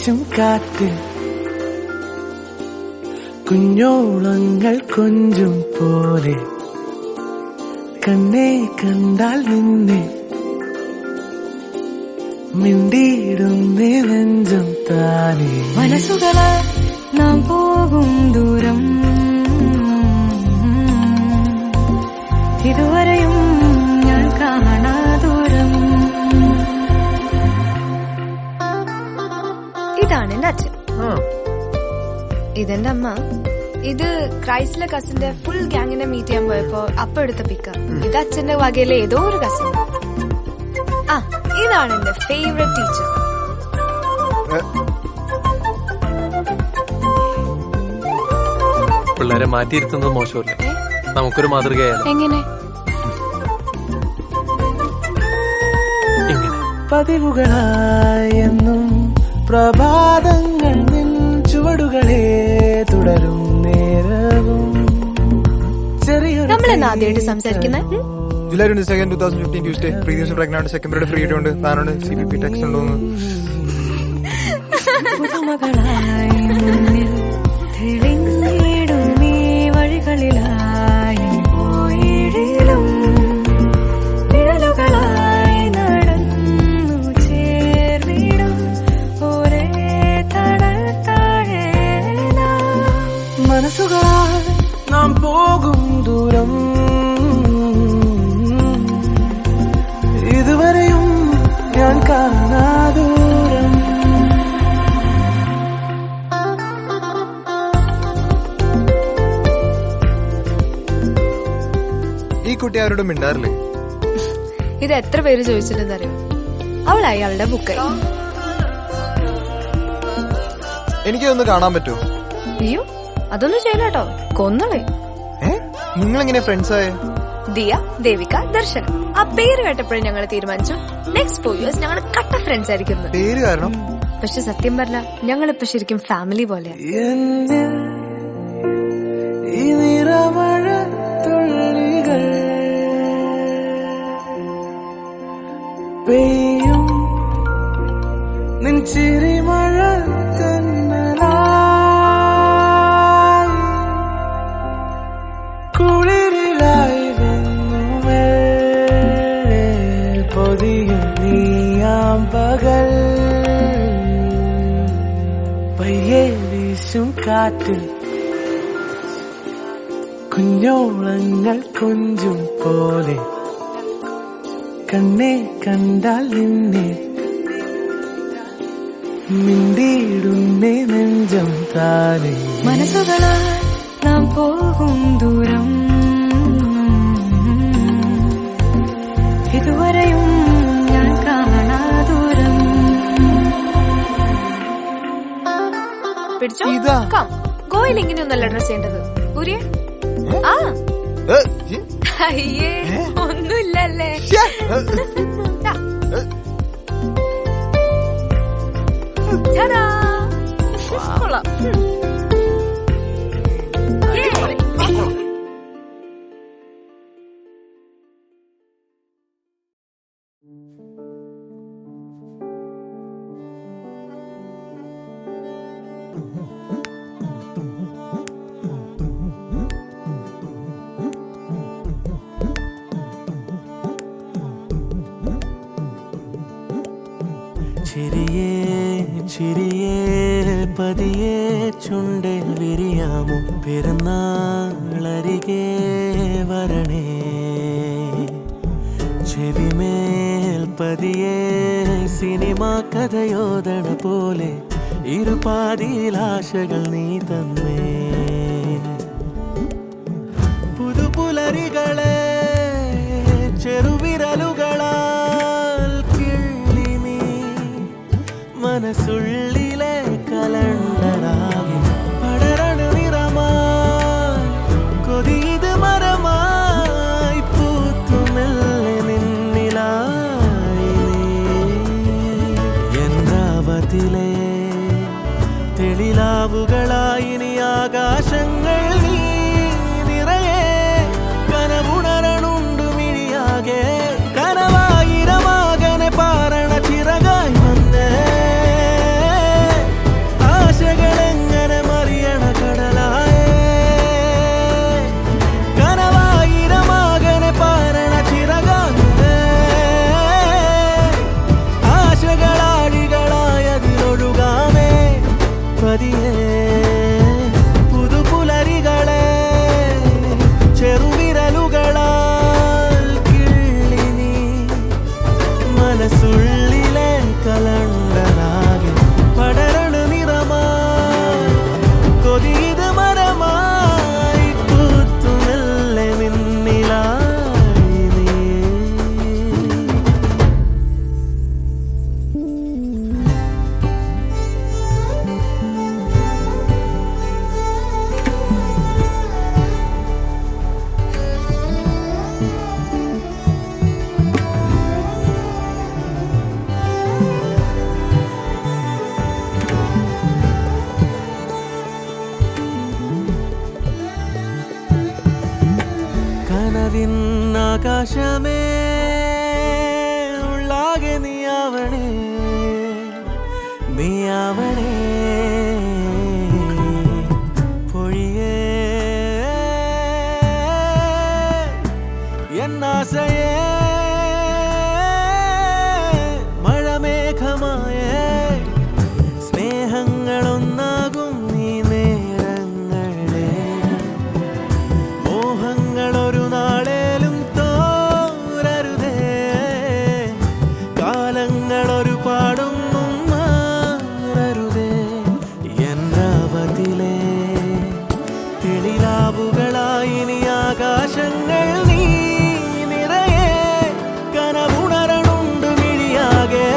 വീശും കാറ്റ് കുഞ്ഞോളങ്ങൾ കൊഞ്ചും പോലെ കണ്ണേ കണ്ടാൽ നിന്നെ മിണ്ടിയിടുന്നേ നെഞ്ചം താനേ മനസ്സുകളെ നാം പോകും ദൂരം ഇതുവരെയും ഞാൻ കാണാ ദൂരം. ഇതാണ് എന്റെ അച്ഛൻ, ഇതെന്റെ അമ്മ. ഇത് ക്രൈസ്റ്റിലെ കസിന്റെ ഫുൾ ഗ്യാങ്ങിനെ മീറ്റ് ചെയ്യാൻ പോയപ്പോ അപ്പൊ എടുത്ത പിക്ക. ഇത് അച്ഛന്റെ വകയിലെ ഏതോ ഒരു കസിൻ. ആ ഇതാണ് എന്റെ ഫേവറേറ്റ് ടീച്ചർ. പിള്ളേരെ മാറ്റിയിരുത്തുന്നത് മോശമല്ലേ? നമുക്കൊരു മാതൃകയായാലും. എങ്ങനെ? പതിവുകളായെന്നും പ്രഭാതങ്ങൾ നിൻ ചുവടുകളെ തുടരും നേരവും നമ്മളെന്നാ ആദ്യമായിട്ട് സംസാരിക്കുന്നത്? July 22, 2015 Tuesday. Previous pregnant, second period free ഉണ്ട്. താനോട് CPP ടെക്സ്റ്റ് ഉണ്ടോന്ന്. പുതുമകളായി മുന്നിൽ തെളിഞ്ഞിടും നീ വഴികളിലായി പോയിടിലും നിഴലുകളായി നടന്നു ചേർന്നിടും ഒരേ തണൽ താഴെ മനസ്സുകളാൽ നാം പോകും ദൂരം ഇതുവരെയും ഞാൻ കാണാ ദൂരം. ഈ കുട്ടി അവരോട് മിണ്ടാറില്ലേ? ഇത് എത്ര പേര് ചോദിച്ചിട്ടുണ്ടെന്നറിയോ? അവളായി അവളുടെ ബുക്കായി. എനിക്കൊന്ന് കാണാൻ പറ്റുമോ? അയ്യോ അതൊന്നും ചെയ്യലോ, കൊന്നളെ. നിങ്ങളെങ്ങനെ ഫ്രണ്ട്സ് ആയേ? ദിയ, ദേവിക, ദർശന. ആ പേര് കേട്ടപ്പോഴും ഞങ്ങൾ തീരുമാനിച്ചു നെക്സ്റ്റ് 4 years ഞങ്ങൾ കട്ട ഫ്രണ്ട്സ് ആയിരിക്കും. പേര് കാരണം? പക്ഷെ സത്യം പറഞ്ഞ ഞങ്ങളിപ്പോ ശരിക്കും ഫാമിലി പോലെയാ. ഈ നിറമഴ തുള്ളികൾ പെയ്യും നിൻ ചിരിമഴ തന്നലായി കുളിരിലായി വന്നുമേ പൊതിയും നീയാം പകൽ പയ്യെ വീശും കാറ്റിൽ കുഞ്ഞോളങ്ങൾ കൊഞ്ചും പോലെ കണ്ണേ കണ്ടാൽ നിന്നെ മിണ്ടിയിടുന്നേ നെഞ്ചം താനേ മനസ്സുകളാൽ നാം പോകും ദൂരം ഇതുവരെയും ഞാൻ കാണാ ദൂരം. പിടിച്ചോ? ഗോയിൽ ഇങ്ങനെയൊന്നല്ല ഡ്രസ് ചെയ്യേണ്ടത്. ഊരിയ ആ അയ്യേ ഒന്നുമില്ലല്ലേ. കൊള്ളാം. ചിരിയേ ചിരിയേ പതിയെ ചുണ്ടിൽ വിരിയാമോ പിറന്നാളരികെ വരണേ ചെവിമേൽ പതിയെ സിനിമാ കഥയോദണ പോലെ ഇരുപാതിയിലാശകൾ നീ തന്നേ പുതുപുലരികളെ ചെറുവിരലുകളാൽ കിള്ളി നീ മനസ്സുള്ളിലെ കലണ്ടറാകി പടരണ നിറമായി കൊതിയത് മരമായി പൂത്തുമെല്ലെ നിന്നിലായി എന്താവതിലെ തെളിലാവുകളായി നീ ആകാ കനവിന്നാകാശമേ ഉള്ളാകെ നീയാവണേ നീയാവണേ പൊഴിയേ എന്നാസയേ മഴമേഘമായേ സ്നേഹങ്ങളൊന്നാകും നീ നേരങ്ങളെ മോഹങ്ങളൊരു നാളേലും തോരരുതേ കാലങ്ങളൊരു പാടൊന്നും മാറരുതേ എന്നവതിലേ തെളിലാവുകളായി നീ ആകാശങ്ങൾ നീ നിറയെ കനവുണരണുണ്ട് മിഴിയാകെ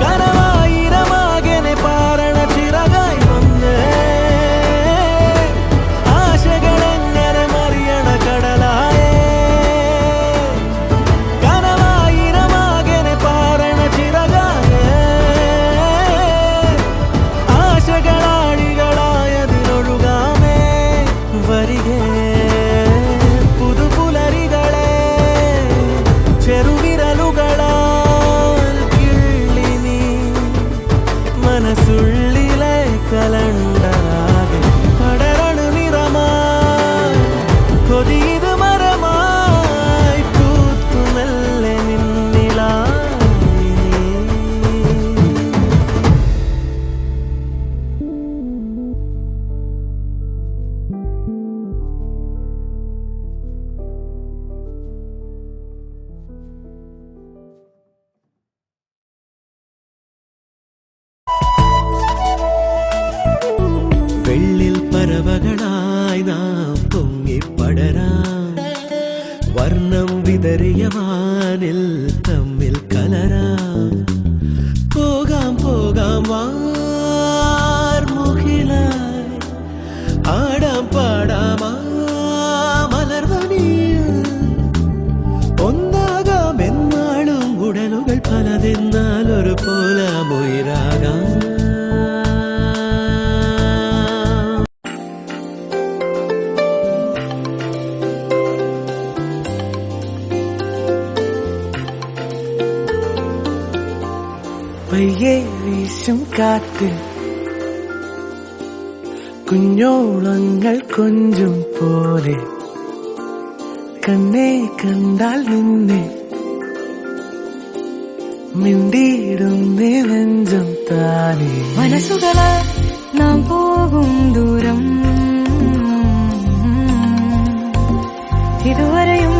കനവായിരമാകെ പാരണ ചിറകായി വന്ന് ആശകളെങ്ങനെ മറിയണ കടലായേ കനവായിരമാകെ പാരണ ചിറകായേ ആശകളാഴികളായതിനൊഴുകാമേ വരികേ പുതുപുലരികളെ ചെറുവിരലുകളാൽ കിള്ളി നീ മനസ്സുള്ളിലെ കലണ്ടറാകെ പടരണു നിറമായി കൊതിയത് മരമായി പൂത്തുമെല്ലെ നിന്നിലായി നീ വെള്ളിൽ പറവകളായി നാം പൊങ്ങിപ്പടരാം വർണ്ണം വിതറിയ വാനിൽ തമ്മിൽ കലരാം പോകാം പോകാം വാർമുഖിലായി ആടാം പാടാം ആ മലർവനിയിൽ ഒന്നാകാം എന്നാളും ഉടലുകൾ പലതെന്നാൽ ഒരു പോലാമൊയിരാകാം പയ്യെ വീശും കാറ്റിൽ കുഞ്ഞോളങ്ങൾ കൊഞ്ചും പോലെ കണ്ണേ കണ്ടാൽ നിന്നെ മിണ്ടിയിടുന്നേ നെഞ്ചം താനേ മനസ്സുകളെ നാം പോകും ദൂരം ഇതുവരെയും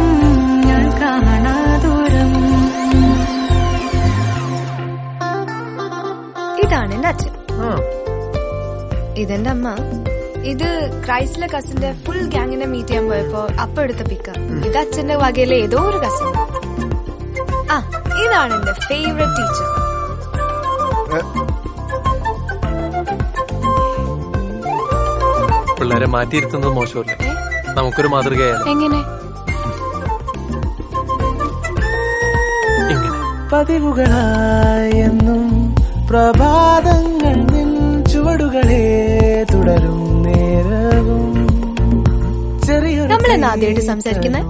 ഞാൻ കാണാ ദൂരം. ഇതാണ് എന്റെ അച്ഛൻ, ഇതെന്റെ അമ്മ. ഇത് ക്രൈസ്റ്റിലെ കസിന്റെ ഫുൾ ഗ്യാങ്ങിനെ മീറ്റ് ചെയ്യാൻ പോയപ്പോ അപ്പൊ എടുത്ത പിക്ക്. ഇത് അച്ഛന്റെ വകയിലെ ഏതോ ഒരു കസിൻ. ആ, ഇതാണ് എന്റെ ഫേവറേറ്റ് ടീച്ചർ. പിള്ളേരെ മാറ്റിയിരുത്തുന്നത് മോശമല്ലേ? നമുക്കൊരു മാതൃകയായാലും. എങ്ങനെ? പതിവുകളായെന്നും പ്രഭാതങ്ങൾ നിൻ ചുവടുകളെ തുടരും നേരവും നമ്മളെന്നാ ആദ്യമായിട്ട് സംസാരിക്കുന്നത്?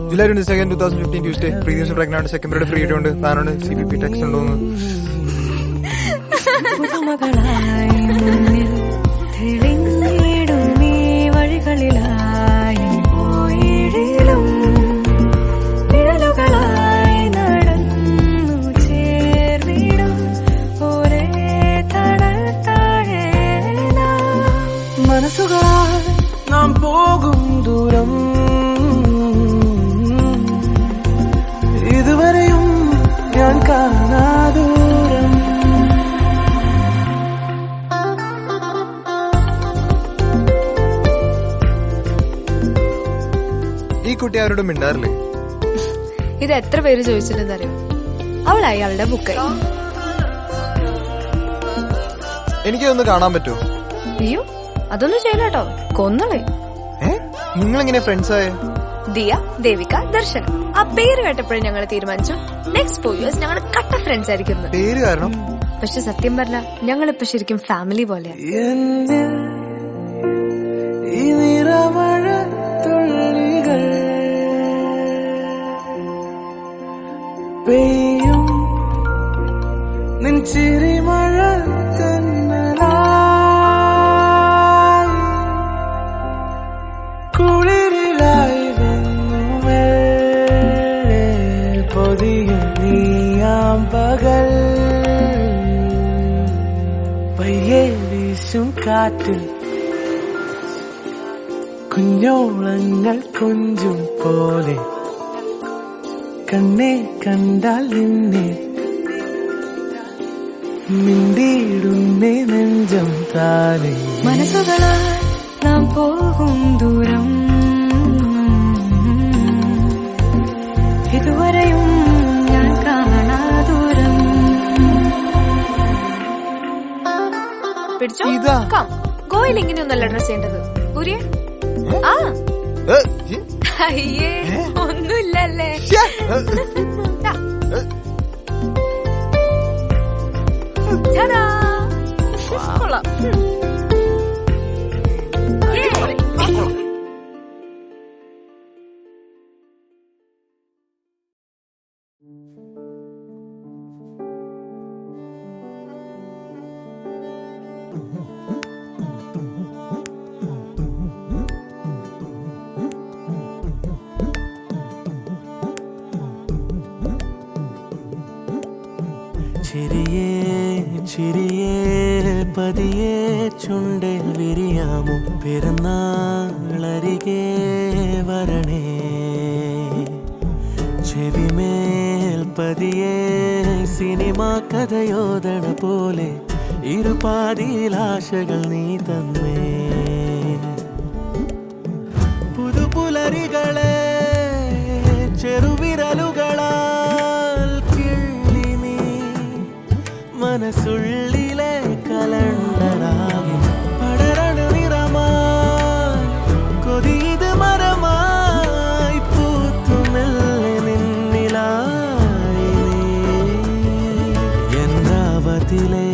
July 22, 2015 Tuesday. Previous pregnant second period free ആയിട്ടുണ്ട്. താനാണ് CBP ടെക്സ്റ്റ് ഉണ്ടോന്ന്. വഴികളിലായി പോയിടിലും നിഴലുകളായി നടന്നു ചേർന്നിടും ഒരേ തണൽ താഴെ മനസ്സുകളാൽ നാം പോകും ദൂരം ഇതുവരെയും ഞാൻ കാണാ ദൂരം. ഈ കുട്ടി അവരോട് മിണ്ടാറില്ലേ? ഇത് എത്ര പേര് ചോദിച്ചിട്ടുണ്ടെന്നറിയോ? അവളായി അവളുടെ ബുക്കായി. എനിക്കൊന്ന് കാണാൻ പറ്റുമോ? അയ്യോ, അതൊന്നും ചെയ്യലോ, കൊന്നളെ. നിങ്ങളെങ്ങനെ ഫ്രണ്ട്സ് ആയ? ദിയ, ദേവിക, ദർശന. ആ പേര് കേട്ടപ്പോഴും ഞങ്ങൾ തീരുമാനിച്ചു നെക്സ്റ്റ് 4 years ഞങ്ങൾ കട്ട ഫ്രണ്ട്സ് ആയിരിക്കും. പേര് കാരണം? പക്ഷെ സത്യം പറഞ്ഞ ഞങ്ങളിപ്പോ ശരിക്കും ഫാമിലി പോലെയാണ്. ഈ നിറമഴ തുള്ളികൾ ചിരിമഴ തന്നലായി കുളിരിലായി വന്നു മെല്ലെ പൊതിയും നീയാം പകൽ പയ്യെ വീശും കാറ്റിൽ കുഞ്ഞോളങ്ങൾ കൊഞ്ചും പോലെ കണ്ണെ കണ്ടാൽ നിന്നെ മിണ്ടിയിടുന്നേ നെഞ്ചം താനെ മനസ്സുകളാൽ നാം പോകും ദൂരം ഇതുവരെയും ഞാൻ കാണാ ദൂരം പിടിച്ചോ ഇതാ. ഗോയിൽ ഇങ്ങനെയൊന്നല്ല ഡ്രസ് ചെയ്യേണ്ടത് പുരിയ ആ അയ്യേ ഒന്നുമില്ലല്ലേ ദാ. Ta-da! കൊള്ളാം. Yay! ചിരിയേ ചിരിയേ പതിയെ ചുണ്ടിൽ വിരിയാമോ പിറന്നാളരികെ വരണേ ചെവിമേൽ പതിയെ സിനിമാ കഥയോദണ പോലെ ഇരുപാതിയിലാശകൾ നീ തന്നേ പുതുപുലരികളെ ചെറുവിരലുകളാൽ കിള്ളി നീ മനസ്സുള്ളിലെ കലണ്ടറാകി പടരണ നിറമായി കൊതിയത് മരമായി പൂത്തുമെല്ലെ നിന്നിലായി എന്നാവതിലെ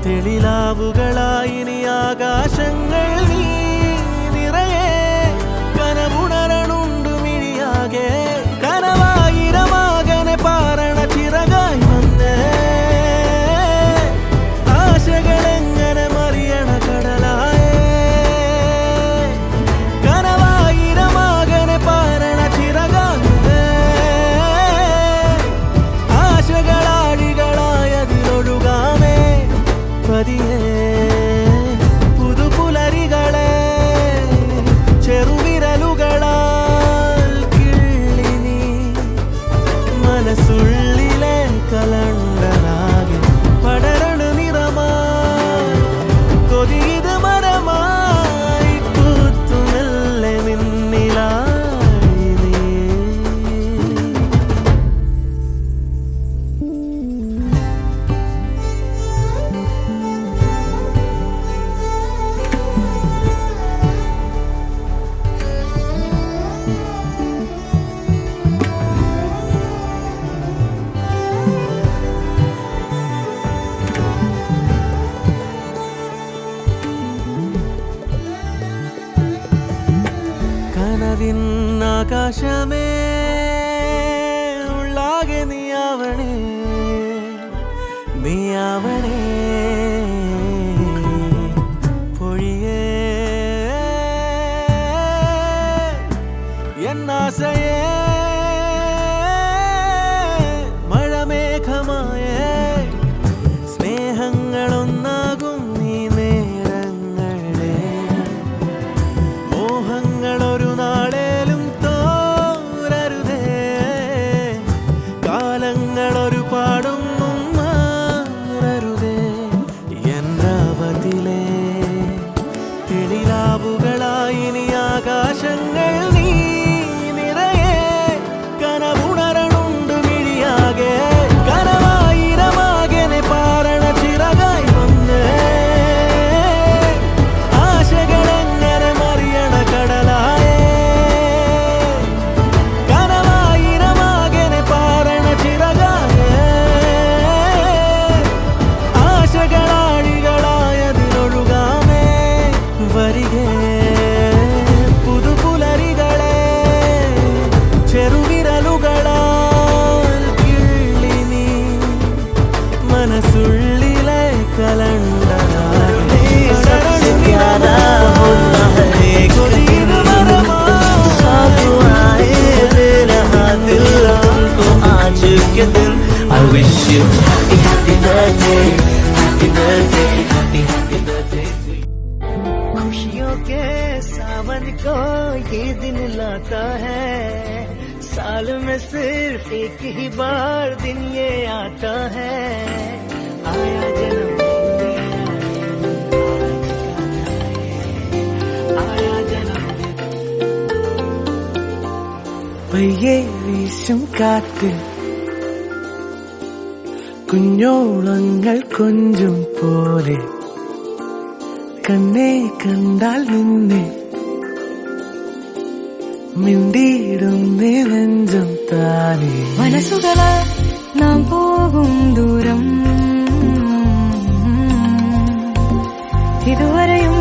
തെളിലാവുകളായി നീ ആകാശങ്ങൾ നീ നിറയെ കനവുണരണുണ്ടു മിഴിയാകെ കനവായിരമാകനെ പാരണ ചിറകായി വന്നേ ആശകളെങ്ങനെ മറിയണ കടലായേ കനവായിരമാകനെ പാരണ ചിറകായി ആശകളാഴികളായതിലൊഴുകാമേ പതിയേ പുതുപുലരികളെ ചെറുവിരലുകളാൽ കിള്ളി നീ മനസ്സുള്ളിലെ കലണ്ടറാകെ പടരണ നിറമായി കൊതിയത് മരമായി പൂത്തുമെല്ലെ നിന്നിലായി നീ കനവിൻ ആകാശമേ ഉള്ളാകെ നീയാവണേ നീയാവണേ പൊഴിയേ എന്നാശയേ മഴമേഘമായേ സ്നേഹങ്ങളൊന്നാകും നീ നേരങ്ങളെ മോഹങ്ങളൊരു നാളേലും തോരരുതേ കാലങ്ങളൊരു പാടൊന്നും മാറരുതേ എന്നവതിലെ തെളിലാവുകളായി നീ ആകാശങ്ങൾ നീ നിറയെ चांद को ये दिन लाता है, साल में सिर्फ एक ही बार दिन ये आता है। आया जन्म आया जन्म പയ്യെ വീശും കാറ്റ്, കുഞ്ഞോളങ്ങൾ കൊഞ്ചും പോലെ, കണ്ണേ കണ്ടാൽ നിന്നെ മിണ്ടിയിടുന്നേ നെഞ്ചം താനേ. മനസ്സുകളെ നാം പോകും ദൂരം, ഇതുവരെയും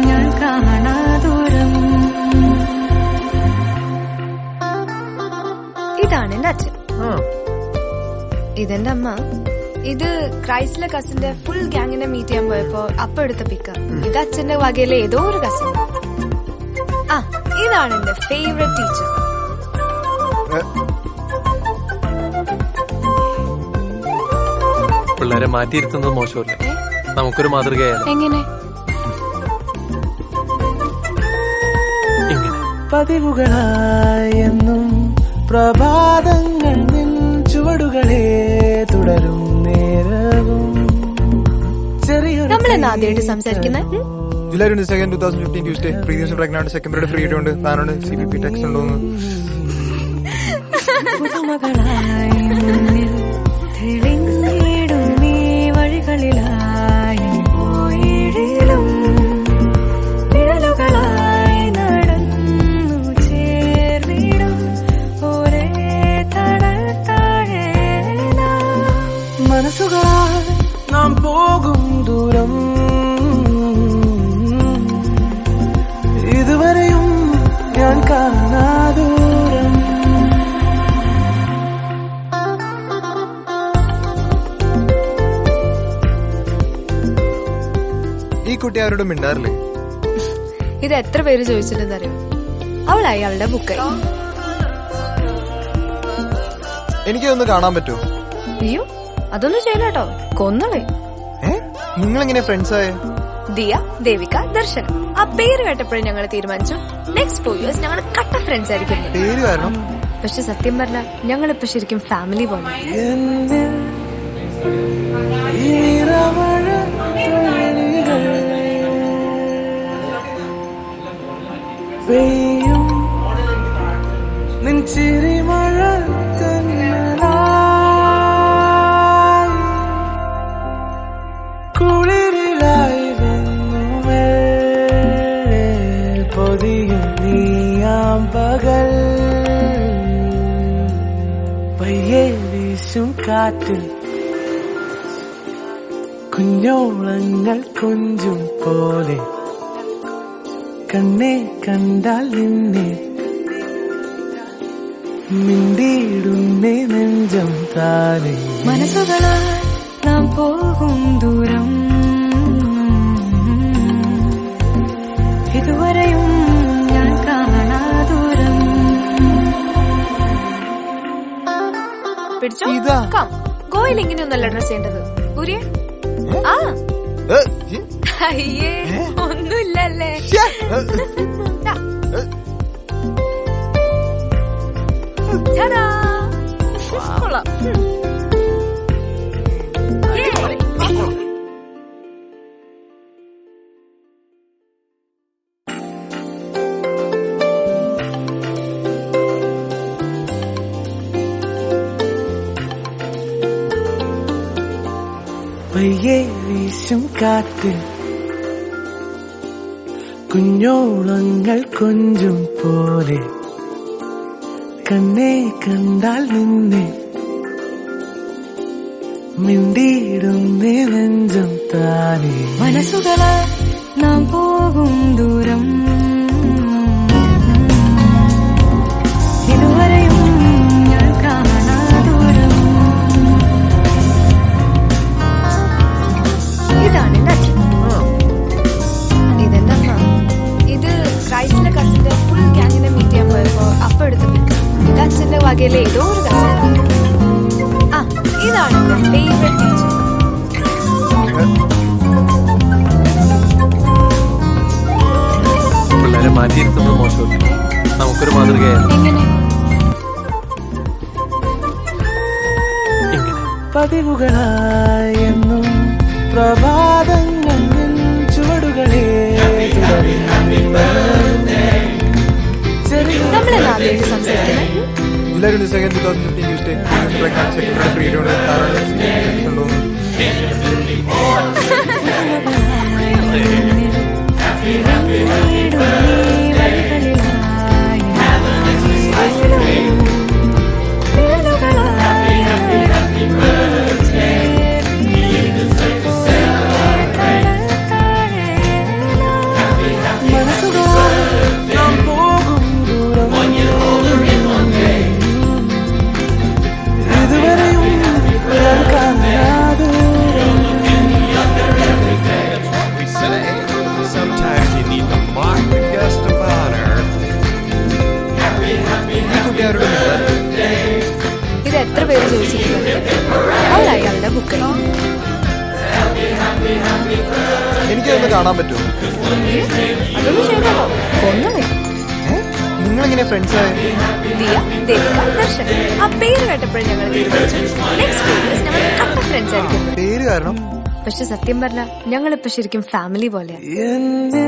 ഞാൻ കാണാ ദൂരം. ഇതാണ് എന്റെ അച്ഛൻ, ഇതെന്റെ അമ്മ. ഇത് ക്രൈസ്റ്റിലെ കസിന്റെ ഫുൾ ഗ്യാങ്ങിനെ മീറ്റ് ചെയ്യാൻ പോയപ്പോ അപ്പ എടുത്ത പിക്ക. ഇത് അച്ഛന്റെ വകയിലെ ഏതോ ഒരു കസിൻ. ആ, ഇതാണ് എന്റെ ഫേവറേറ്റ് ടീച്ചർ. പിള്ളേരെ മാറ്റിയിരുത്തുന്നത് മോശമല്ലേ? നമുക്കൊരു മാതൃകയായാലും. എങ്ങനെ? ഇങ്ങനെ പതിവുകളായെന്നും പ്രഭാതങ്ങൾ നിൻ ചുവടുകളെ തുടരും നേരവും. നമ്മളെന്നാ ആദ്യമായിട്ട് സംസാരിക്കുന്നത്? July 22, 2015 Tuesday previous pregnant second period free ആയിട്ടുണ്ട്. താനാണ് CBP ടെക്സ്റ്റ് ഉണ്ടോന്ന്. പുതുമകളായി മുന്നിൽ തെളിഞ്ഞിടും ഈ വഴികളിലായി പോയിടിലും നിഴലുകളായി നടന്നു ചേർന്നിടും ഒരേ തണൽ താഴെ മനസ്സുകളാൽ നാം പോകും ദൂരം, ഇതുവരെയും ഞാൻ കാണാ ദൂരം. ഈ കുട്ടി ആരോടും മിണ്ടാറില്ലേ? ഇത് എത്ര പേര് ചോദിച്ചിട്ടുണ്ടെന്നറിയോ? അവളായി അവളുടെ ബുക്കായി. എനിക്കൊന്ന് കാണാൻ പറ്റുമോ? അയ്യോ, അതൊന്നും ചെയ്യല കേട്ടോ, കൊന്നളെ. നിങ്ങളെങ്ങനെ ഫ്രണ്ട്സ് ആയ? ദിയ, ദേവിക, ദർശനം. ആ പേര് കേട്ടപ്പോഴും ഞങ്ങൾ തീരുമാനിച്ചു നെക്സ്റ്റ് 4 years ഞങ്ങൾ കട്ട ഫ്രണ്ട്സ് ആയിരിക്കും. പേര് കാരണം? പക്ഷെ സത്യം പറഞ്ഞാൽ ഞങ്ങളിപ്പോ ശരിക്കും ഫാമിലി പോലെ. പെയ്യും നിൻ ചിരിമഴ കുളിരിലായി വന്നു പൊതിയും നീയാം പകൽ, പയ്യെ വീശും കാറ്റിൽ കുഞ്ഞോളങ്ങൾ കൊഞ്ചും പോലെ, കണ്ണേ കണ്ടാൽ നിന്നെ മിണ്ടിയിടുന്നേ നെഞ്ചം താനേ. മനസ്സുകളാൽ നാം പോകും ദൂരം, ഇതുവരെയും ഞാൻ കാണാ ദൂരം. പിടിച്ചോ, ഇതാ. ഗോയിൽ ഇങ്ങനെയൊന്നല്ല ഡ്രസ് ചെയ്യേണ്ടത്. ഊരിയെ ആ അയ്യേ ഒന്നുമില്ലല്ലേ. Ta-da! കൊള്ളാം. പയ്യെ വീശും കാറ്റിൽ കുഞ്ഞോളങ്ങൾ കൊഞ്ചും പോലെ, കണ്ണേ കണ്ടാൽ നിന്നെ മിണ്ടിയിടുന്നേ നെഞ്ചം താനേ. മനസ്സുകളെ നാം പോകും ദൂരം, ഇതുവരെയും ഞാൻ കാണാ ദൂരം. ഇതാണ് എന്റെ അച്ഛൻ, ഇതെന്റെ അമ്മ. ഇത് ക്രൈസ്റ്റിലെ കസിന്റെ ഫുൾ ഗ്യാങ്ങിനെ മീറ്റ് ചെയ്യാൻ പോയപ്പോ അപ്പ എടുത്ത പിക്ക. ഇത് അച്ഛന്റെ വകയിലെ ഏതോ ഒരു കസിൻ. ആ, ഇതാണ് എന്റെ ഫേവറേറ്റ് ടീച്ചർ. പിള്ളേരെ മാറ്റിയിരുത്തുന്നത് മോശമല്ലേ? നമുക്കൊരു മാതൃകയായാലും. എങ്ങനെ? ഇങ്ങനെ പതിവുകളായെന്നും പ്രഭാതങ്ങളിൽ ചുവടുകളെ നമ്മളെല്ലാം ആദ്യമായിട്ട് സംസാരിക്കുന്നത് July 22, 2015 Tuesday pregnancy second free ആയിട്ടുണ്ട്. താനാണ് ടെക്സ്റ്റ് ഉണ്ടോന്ന്. Sometimes you need to mock the guest of honor. ഈ കുട്ടി ആരോടും മിണ്ടാതെ. ഇത് എത്ര പേര് ചോദിച്ചിട്ടുണ്ട്. അവൾ അയാളുടെ ബുക്കിൽ എനിക്കതൊന്ന് കാണാൻ പറ്റുമോ? അതൊന്നും ചെയ്തോ ഒന്നും നിങ്ങളെങ്ങനെ ഫ്രണ്ട്സ് ആയ? ദിയ, ദേവിക, ദർശൻ. ആ പേര് കേട്ടപ്പോഴും ഞങ്ങൾ തീരുമാനിച്ചു നെക്സ്റ്റ് വീഡിയോസ് ഞങ്ങൾ കട്ട ഫ്രണ്ട്സ് ആയിരിക്കും. പേര് കാരണം പക്ഷെ സത്യം പറഞ്ഞ ഞങ്ങളിപ്പോ ശരിക്കും ഫാമിലി പോലെയാണ്. എന്നിൽ